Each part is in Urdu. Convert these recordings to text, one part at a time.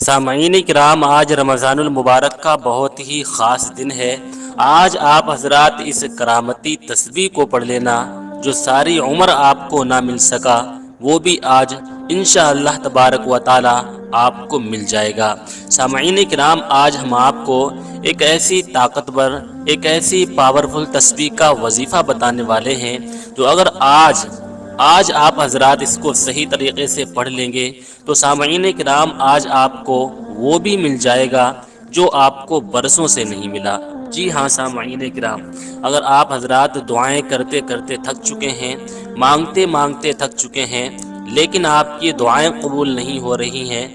سامعین کرام، آج رمضان المبارک کا بہت ہی خاص دن ہے۔ آج آپ حضرات اس کرامتی تسبیح کو پڑھ لینا جو ساری عمر آپ کو نہ مل سکا، وہ بھی آج انشاءاللہ تبارک و تعالی آپ کو مل جائے گا۔ سامعین کرام، آج ہم آپ کو ایک ایسی طاقتور، ایک ایسی پاورفل تسبیح کا وظیفہ بتانے والے ہیں جو اگر آج آپ حضرات اس کو صحیح طریقے سے پڑھ لیں گے تو سامعین کرام آج آپ کو وہ بھی مل جائے گا جو آپ کو برسوں سے نہیں ملا۔ جی ہاں سامعین کرام، اگر آپ حضرات دعائیں کرتے کرتے تھک چکے ہیں، مانگتے مانگتے تھک چکے ہیں، لیکن آپ کی دعائیں قبول نہیں ہو رہی ہیں،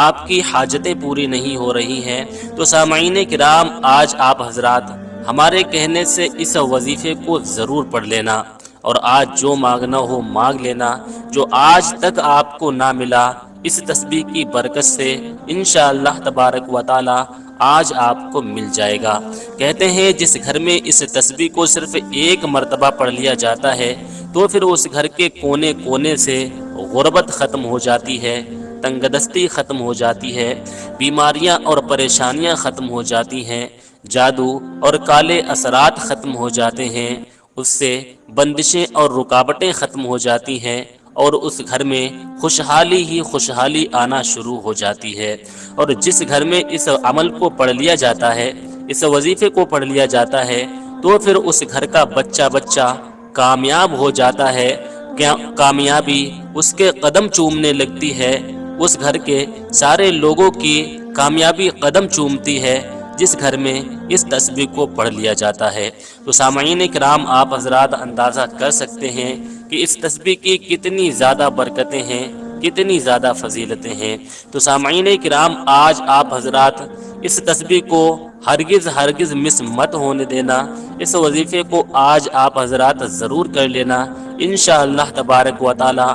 آپ کی حاجتیں پوری نہیں ہو رہی ہیں، تو سامعین کرام آج آپ حضرات ہمارے کہنے سے اس وظیفے کو ضرور پڑھ لینا، اور آج جو مانگنا ہو مانگ لینا، جو آج تک آپ کو نہ ملا اس تسبیح کی برکت سے انشاءاللہ تبارک و تعالی آج آپ کو مل جائے گا۔ کہتے ہیں جس گھر میں اس تسبیح کو صرف ایک مرتبہ پڑھ لیا جاتا ہے تو پھر اس گھر کے کونے کونے سے غربت ختم ہو جاتی ہے، تنگ دستی ختم ہو جاتی ہے، بیماریاں اور پریشانیاں ختم ہو جاتی ہیں، جادو اور کالے اثرات ختم ہو جاتے ہیں، اس سے بندشیں اور رکاوٹیں ختم ہو جاتی ہیں، اور اس گھر میں خوشحالی ہی خوشحالی آنا شروع ہو جاتی ہے۔ اور جس گھر میں اس عمل کو پڑھ لیا جاتا ہے، اس وظیفے کو پڑھ لیا جاتا ہے، تو پھر اس گھر کا بچہ کامیاب ہو جاتا ہے، کامیابی اس کے قدم چومنے لگتی ہے، اس گھر کے سارے لوگوں کی کامیابی قدم چومتی ہے جس گھر میں اس تسبیح کو پڑھ لیا جاتا ہے۔ تو سامعین کرام آپ حضرات اندازہ کر سکتے ہیں کہ اس تسبیح کی کتنی زیادہ برکتیں ہیں، کتنی زیادہ فضیلتیں ہیں۔ تو سامعین کرام آج آپ حضرات اس تسبیح کو ہرگز مس مت ہونے دینا، اس وظیفے کو آج آپ حضرات ضرور کر لینا، انشاءاللہ تبارک و تعالی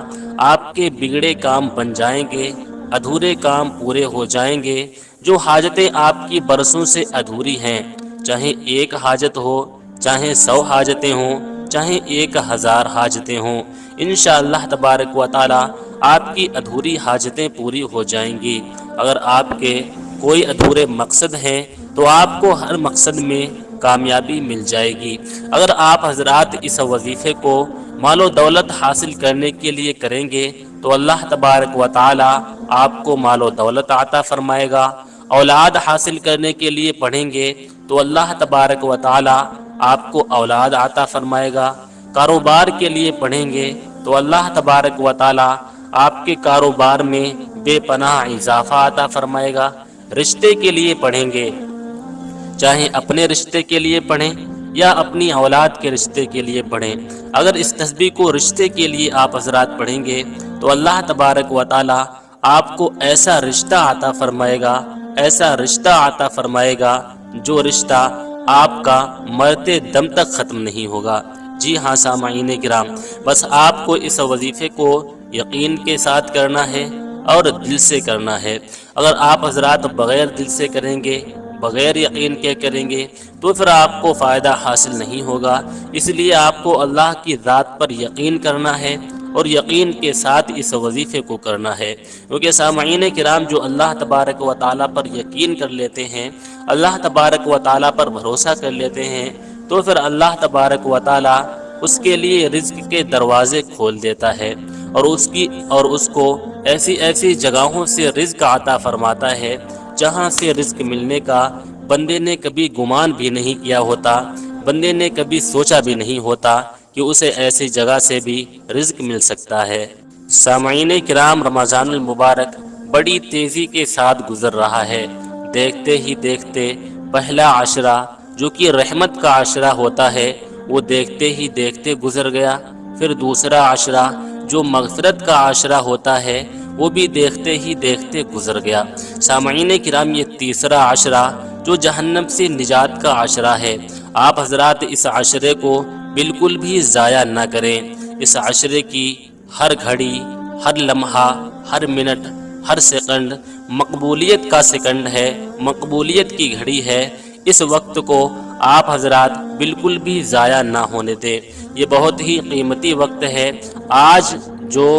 آپ کے بگڑے کام بن جائیں گے، ادھورے کام پورے ہو جائیں گے۔ جو حاجتیں آپ کی برسوں سے ادھوری ہیں، چاہے ایک حاجت ہو، چاہے 100 حاجتیں ہوں، چاہے 1000 حاجتیں ہوں، انشاءاللہ تبارک و تعالی آپ کی ادھوری حاجتیں پوری ہو جائیں گی۔ اگر آپ کے کوئی ادھورے مقصد ہیں تو آپ کو ہر مقصد میں کامیابی مل جائے گی۔ اگر آپ حضرات اس وظیفے کو مال و دولت حاصل کرنے کے لیے کریں گے تو اللہ تبارک و تعالی آپ کو مال و دولت عطا فرمائے گا۔ اولاد حاصل کرنے کے لیے پڑھیں گے تو اللہ تبارک و تعالی آپ کو اولاد عطا فرمائے گا۔ کاروبار کے لیے پڑھیں گے تو اللہ تبارک و تعالی آپ کے کاروبار میں بے پناہ اضافہ عطا فرمائے گا۔ رشتے کے لیے پڑھیں گے، چاہے اپنے رشتے کے لیے پڑھیں یا اپنی اولاد کے رشتے کے لیے پڑھیں، اگر اس تسبیح کو رشتے کے لیے آپ حضرات پڑھیں گے تو اللہ تبارک و تعالی آپ کو ایسا رشتہ عطا فرمائے گا، ایسا رشتہ عطا فرمائے گا جو رشتہ آپ کا مرتے دم تک ختم نہیں ہوگا۔ جی ہاں سامعین کرام، بس آپ کو اس وظیفے کو یقین کے ساتھ کرنا ہے اور دل سے کرنا ہے۔ اگر آپ حضرات بغیر دل سے کریں گے، بغیر یقین کے کریں گے تو پھر آپ کو فائدہ حاصل نہیں ہوگا۔ اس لیے آپ کو اللہ کی ذات پر یقین کرنا ہے اور یقین کے ساتھ اس وظیفے کو کرنا ہے، کیونکہ سامعین کرام جو اللہ تبارک و تعالیٰ پر یقین کر لیتے ہیں، اللہ تبارک و تعالیٰ پر بھروسہ کر لیتے ہیں، تو پھر اللہ تبارک و تعالیٰ اس کے لیے رزق کے دروازے کھول دیتا ہے، اور اس کو ایسی جگہوں سے رزق عطا فرماتا ہے جہاں سے رزق ملنے کا بندے نے کبھی گمان بھی نہیں کیا ہوتا، بندے نے کبھی سوچا بھی نہیں ہوتا کہ اسے ایسی جگہ سے بھی رزق مل سکتا ہے۔ سامعین کرام، رمضان المبارک بڑی تیزی کے ساتھ گزر رہا ہے۔ دیکھتے ہی دیکھتے پہلا عشرہ جو کہ رحمت کا عشرہ ہوتا ہے وہ دیکھتے ہی دیکھتے گزر گیا، پھر دوسرا عشرہ جو مغفرت کا عشرہ ہوتا ہے وہ بھی دیکھتے ہی دیکھتے گزر گیا۔ سامعین کرام، یہ تیسرا عشرہ جو جہنم سے نجات کا عشرہ ہے، آپ حضرات اس عشرے کو بالکل بھی ضائع نہ کریں۔ اس عشرے کی ہر گھڑی، ہر لمحہ، ہر منٹ، ہر سیکنڈ مقبولیت کا سیکنڈ ہے، مقبولیت کی گھڑی ہے۔ اس وقت کو آپ حضرات بالکل بھی ضائع نہ ہونے دیں، یہ بہت ہی قیمتی وقت ہے۔ آج جو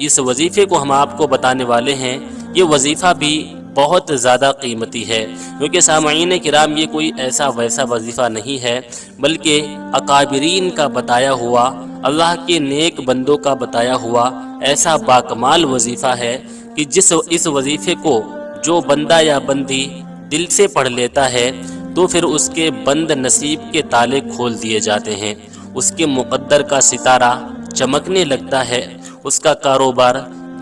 اس وظیفے کو ہم آپ کو بتانے والے ہیں، یہ وظیفہ بھی بہت زیادہ قیمتی ہے، کیونکہ سامعین کرام یہ کوئی ایسا ویسا وظیفہ نہیں ہے، بلکہ اکابرین کا بتایا ہوا، اللہ کے نیک بندوں کا بتایا ہوا ایسا باکمال وظیفہ ہے کہ اس وظیفے کو جو بندہ یا بندی دل سے پڑھ لیتا ہے تو پھر اس کے بند نصیب کے تالے کھول دیے جاتے ہیں، اس کے مقدر کا ستارہ چمکنے لگتا ہے، اس کا کاروبار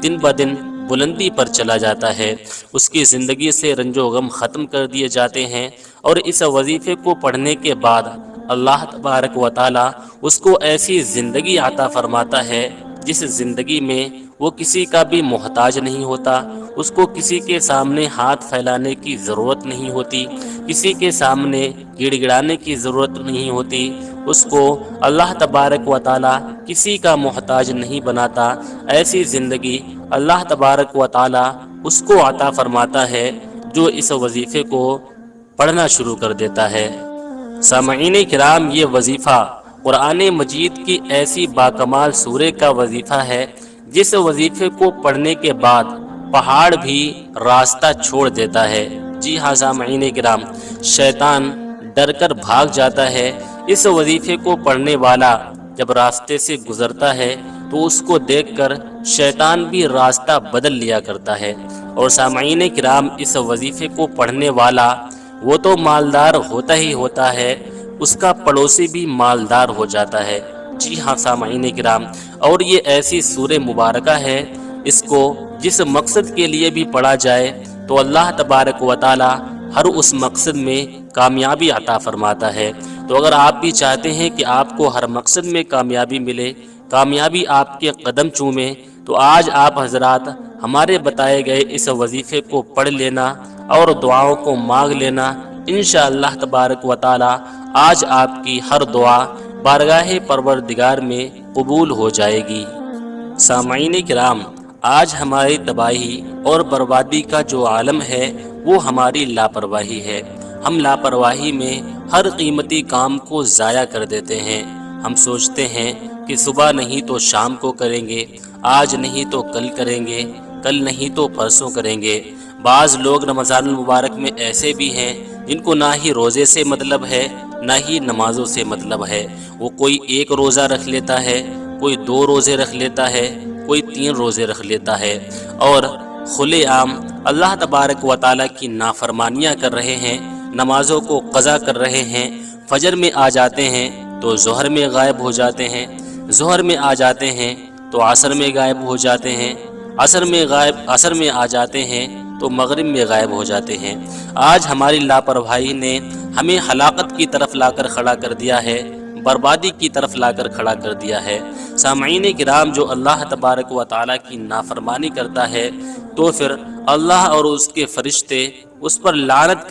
دن بدن بلندی پر چلا جاتا ہے، اس کی زندگی سے رنج و غم ختم کر دیے جاتے ہیں، اور اس وظیفے کو پڑھنے کے بعد اللہ تبارک و تعالی اس کو ایسی زندگی عطا فرماتا ہے جس زندگی میں وہ کسی کا بھی محتاج نہیں ہوتا، اس کو کسی کے سامنے ہاتھ پھیلانے کی ضرورت نہیں ہوتی، کسی کے سامنے گڑ گڑانے کی ضرورت نہیں ہوتی، اس کو اللہ تبارک و تعالی کسی کا محتاج نہیں بناتا۔ ایسی زندگی اللہ تبارک و تعالی اس کو عطا فرماتا ہے جو اس وظیفے کو پڑھنا شروع کر دیتا ہے۔ سامعین کرام، یہ وظیفہ قرآن مجید کی ایسی باکمال سورہ کا وظیفہ ہے جس وظیفے کو پڑھنے کے بعد پہاڑ بھی راستہ چھوڑ دیتا ہے۔ جی ہاں سامعین کرام، شیطان ڈر کر بھاگ جاتا ہے۔ اس وظیفے کو پڑھنے والا جب راستے سے گزرتا ہے تو اس کو دیکھ کر شیطان بھی راستہ بدل لیا کرتا ہے، اور سامعین کرام، اس وظیفے کو پڑھنے والا وہ تو مالدار ہوتا ہی ہوتا ہے، اس کا پڑوسی بھی مالدار ہو جاتا ہے۔ جی ہاں سامعین کرام، اور یہ ایسی سورہ مبارکہ ہے، اس کو جس مقصد کے لیے بھی پڑھا جائے تو اللہ تبارک و تعالی ہر اس مقصد میں کامیابی عطا فرماتا ہے۔ تو اگر آپ بھی چاہتے ہیں کہ آپ کو ہر مقصد میں کامیابی ملے، کامیابی آپ کے قدم چومے، تو آج آپ حضرات ہمارے بتائے گئے اس وظیفے کو پڑھ لینا اور دعاؤں کو مانگ لینا، انشاءاللہ تبارک و تعالی آج آپ کی ہر دعا بارگاہ پروردگار میں قبول ہو جائے گی۔ سامعین کرام، آج ہماری تباہی اور بربادی کا جو عالم ہے وہ ہماری لاپرواہی ہے۔ ہم لاپرواہی میں ہر قیمتی کام کو ضائع کر دیتے ہیں۔ ہم سوچتے ہیں کہ صبح نہیں تو شام کو کریں گے، آج نہیں تو کل کریں گے، کل نہیں تو پرسوں کریں گے۔ بعض لوگ رمضان المبارک میں ایسے بھی ہیں جن کو نہ ہی روزے سے مطلب ہے نہ ہی نمازوں سے مطلب ہے۔ وہ کوئی ایک روزہ رکھ لیتا ہے، کوئی 2 روزے رکھ لیتا ہے، کوئی 3 روزے رکھ لیتا ہے، اور کھلے عام اللہ تبارک و تعالیٰ کی نافرمانیاں کر رہے ہیں، نمازوں کو قضا کر رہے ہیں۔ فجر میں آ جاتے ہیں تو ظہر میں غائب ہو جاتے ہیں، ظہر میں آ جاتے ہیں تو عصر میں غائب ہو جاتے ہیں، عصر میں آ جاتے ہیں تو مغرب میں غائب ہو جاتے ہیں۔ آج ہماری لاپرواہی نے ہمیں ہلاکت کی طرف لا کر کھڑا کر دیا ہے، بربادی کی طرف لا کر کھڑا کر دیا ہے۔ سامعین کرام، جو اللہ تبارک و تعالیٰ کی نافرمانی کرتا ہے تو پھر اللہ اور اس کے فرشتے اس پر لعنت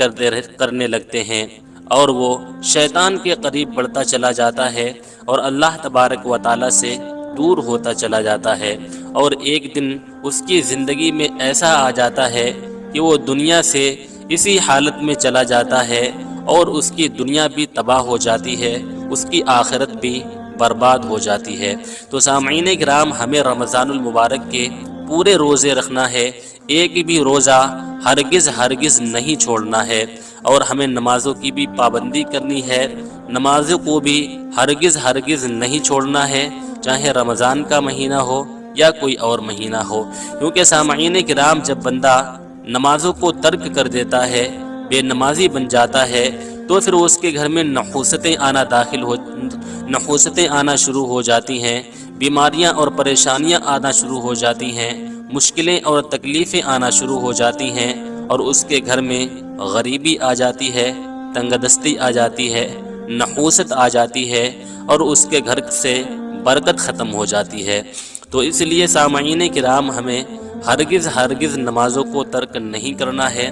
کرنے لگتے ہیں، اور وہ شیطان کے قریب بڑھتا چلا جاتا ہے اور اللہ تبارک و تعالیٰ سے دور ہوتا چلا جاتا ہے، اور ایک دن اس کی زندگی میں ایسا آ جاتا ہے کہ وہ دنیا سے اسی حالت میں چلا جاتا ہے، اور اس کی دنیا بھی تباہ ہو جاتی ہے، اس کی آخرت بھی برباد ہو جاتی ہے۔ تو سامعین کرام، ہمیں رمضان المبارک کے پورے روزے رکھنا ہے، ایک بھی روزہ ہرگز نہیں چھوڑنا ہے، اور ہمیں نمازوں کی بھی پابندی کرنی ہے، نمازوں کو بھی ہرگز نہیں چھوڑنا ہے، چاہے رمضان کا مہینہ ہو یا کوئی اور مہینہ ہو، کیونکہ سامعین کرام، جب بندہ نمازوں کو ترک کر دیتا ہے، بے نمازی بن جاتا ہے، تو پھر اس کے گھر میں نحوستیں آنا شروع ہو جاتی ہیں، بیماریاں اور پریشانیاں آنا شروع ہو جاتی ہیں، مشکلیں اور تکلیفیں آنا شروع ہو جاتی ہیں، اور اس کے گھر میں غریبی آ جاتی ہے، تنگ دستی آ جاتی ہے، نحوست آ جاتی ہے، اور اس کے گھر سے برکت ختم ہو جاتی ہے۔ تو اس لیے سامعین کرام، ہمیں ہرگز نمازوں کو ترک نہیں کرنا ہے،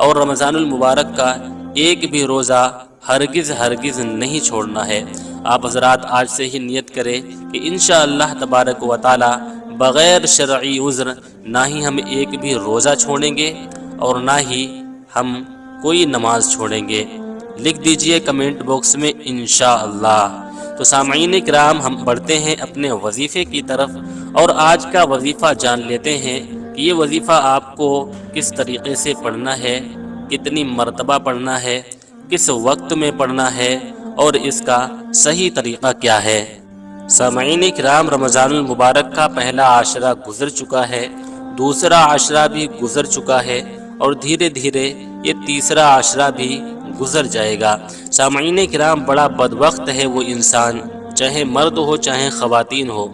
اور رمضان المبارک کا ایک بھی روزہ ہرگز نہیں چھوڑنا ہے۔ آپ حضرات آج سے ہی نیت کریں کہ انشاءاللہ تبارک و تعالی بغیر شرعی عذر نہ ہی ہم ایک بھی روزہ چھوڑیں گے اور نہ ہی ہم کوئی نماز چھوڑیں گے۔ لکھ دیجئے کمنٹ باکس میں انشاءاللہ۔ تو سامعین کرام، ہم بڑھتے ہیں اپنے وظیفے کی طرف، اور آج کا وظیفہ جان لیتے ہیں کہ یہ وظیفہ آپ کو کس طریقے سے پڑھنا ہے، کتنی مرتبہ پڑھنا ہے، کس وقت میں پڑھنا ہے، اور اس کا صحیح طریقہ کیا ہے۔ سامعین کرام، رمضان المبارک کا پہلا عاشرہ گزر چکا ہے، دوسرا عاشرہ بھی گزر چکا ہے، اور دھیرے دھیرے یہ تیسرا عاشرہ بھی گزر جائے گا۔ سامعین کرام، بڑا بدبخت ہے وہ انسان، چاہے مرد ہو چاہے خواتین ہو،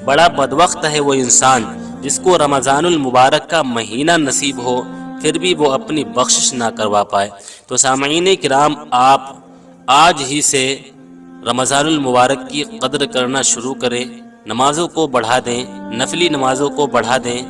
بڑا بدبخت ہے وہ انسان جس کو رمضان المبارک کا مہینہ نصیب ہو پھر بھی وہ اپنی بخشش نہ کروا پائے۔ تو سامعین کرام، آپ آج ہی سے رمضان المبارک کی قدر کرنا شروع کریں، نمازوں کو بڑھا دیں، نفلی نمازوں کو بڑھا دیں،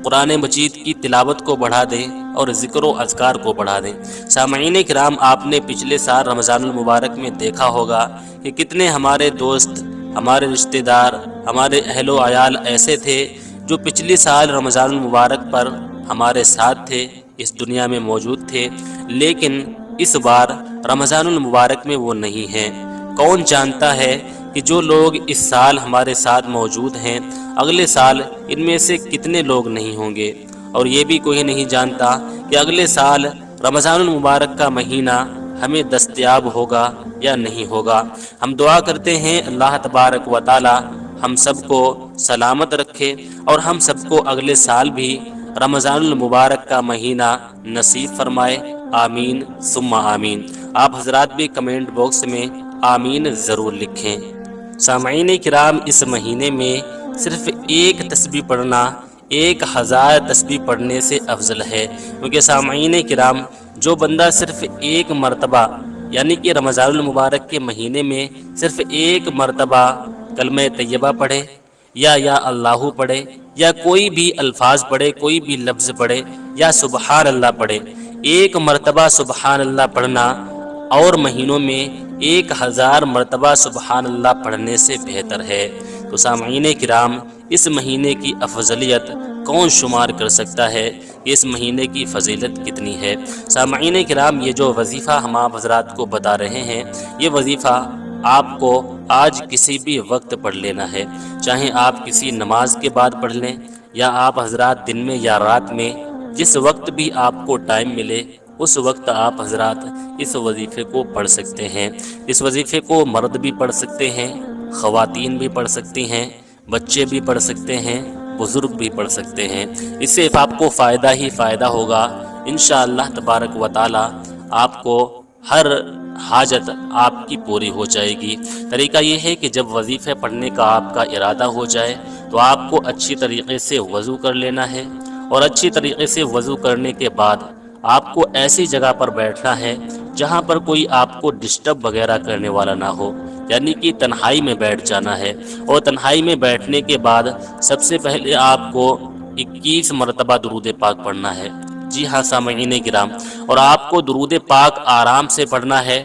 قرآن مجید کی تلاوت کو بڑھا دیں اور ذکر و اذکار کو بڑھا دیں۔ سامعین کرام، آپ نے پچھلے سال رمضان المبارک میں دیکھا ہوگا کہ کتنے ہمارے دوست، ہمارے رشتہ دار، ہمارے اہل و عیال ایسے تھے جو پچھلے سال رمضان المبارک پر ہمارے ساتھ تھے، اس دنیا میں موجود تھے، لیکن اس بار رمضان المبارک میں وہ نہیں ہیں۔ کون جانتا ہے کہ جو لوگ اس سال ہمارے ساتھ موجود ہیں اگلے سال ان میں سے کتنے لوگ نہیں ہوں گے، اور یہ بھی کوئی نہیں جانتا کہ اگلے سال رمضان المبارک کا مہینہ ہمیں دستیاب ہوگا یا نہیں ہوگا۔ ہم دعا کرتے ہیں اللہ تبارک و تعالی ہم سب کو سلامت رکھے اور ہم سب کو اگلے سال بھی رمضان المبارک کا مہینہ نصیب فرمائے، آمین ثم آمین۔ آپ حضرات بھی کمنٹ باکس میں آمین ضرور لکھیں۔ سامعین کرام، اس مہینے میں صرف ایک تسبیح پڑھنا 1000 تسبیح پڑھنے سے افضل ہے، کیونکہ سامعین کرام، جو بندہ صرف ایک مرتبہ یعنی کہ رمضان المبارک کے مہینے میں صرف ایک مرتبہ کلمہ طیبہ پڑھے یا اللہ پڑھے، یا کوئی بھی الفاظ پڑھے، کوئی بھی لفظ پڑھے، یا سبحان اللہ پڑھے، ایک مرتبہ سبحان اللہ پڑھنا اور مہینوں میں 1000 مرتبہ سبحان اللہ پڑھنے سے بہتر ہے۔ تو سامعین کرام، اس مہینے کی افضلیت کون شمار کر سکتا ہے کہ اس مہینے کی فضیلت کتنی ہے؟ سامعین کرام، یہ جو وظیفہ ہم آپ حضرات کو بتا رہے ہیں، یہ وظیفہ آپ کو آج کسی بھی وقت پڑھ لینا ہے، چاہے آپ کسی نماز کے بعد پڑھ لیں، یا آپ حضرات دن میں یا رات میں جس وقت بھی آپ کو ٹائم ملے اس وقت آپ حضرات اس وظیفے کو پڑھ سکتے ہیں۔ اس وظیفے کو مرد بھی پڑھ سکتے ہیں، خواتین بھی پڑھ سکتی ہیں، بچے بھی پڑھ سکتے ہیں، بزرگ بھی پڑھ سکتے ہیں۔ اس سے آپ کو فائدہ ہی فائدہ ہوگا انشاءاللہ تبارک و تعالی۔ آپ کو ہر حاجت آپ کی پوری ہو جائے گی۔ طریقہ یہ ہے کہ جب وظیفے پڑھنے کا آپ کا ارادہ ہو جائے تو آپ کو اچھی طریقے سے وضو کر لینا ہے، اور اچھی طریقے سے وضو کرنے کے بعد آپ کو ایسی جگہ پر بیٹھنا ہے جہاں پر کوئی آپ کو ڈسٹرب وغیرہ کرنے والا نہ ہو، یعنی کہ تنہائی میں بیٹھ جانا ہے، اور تنہائی میں بیٹھنے کے بعد سب سے پہلے آپ کو 21 مرتبہ درود پاک پڑھنا ہے۔ جی ہاں سامعین کرام، اور آپ کو درود پاک آرام سے پڑھنا ہے،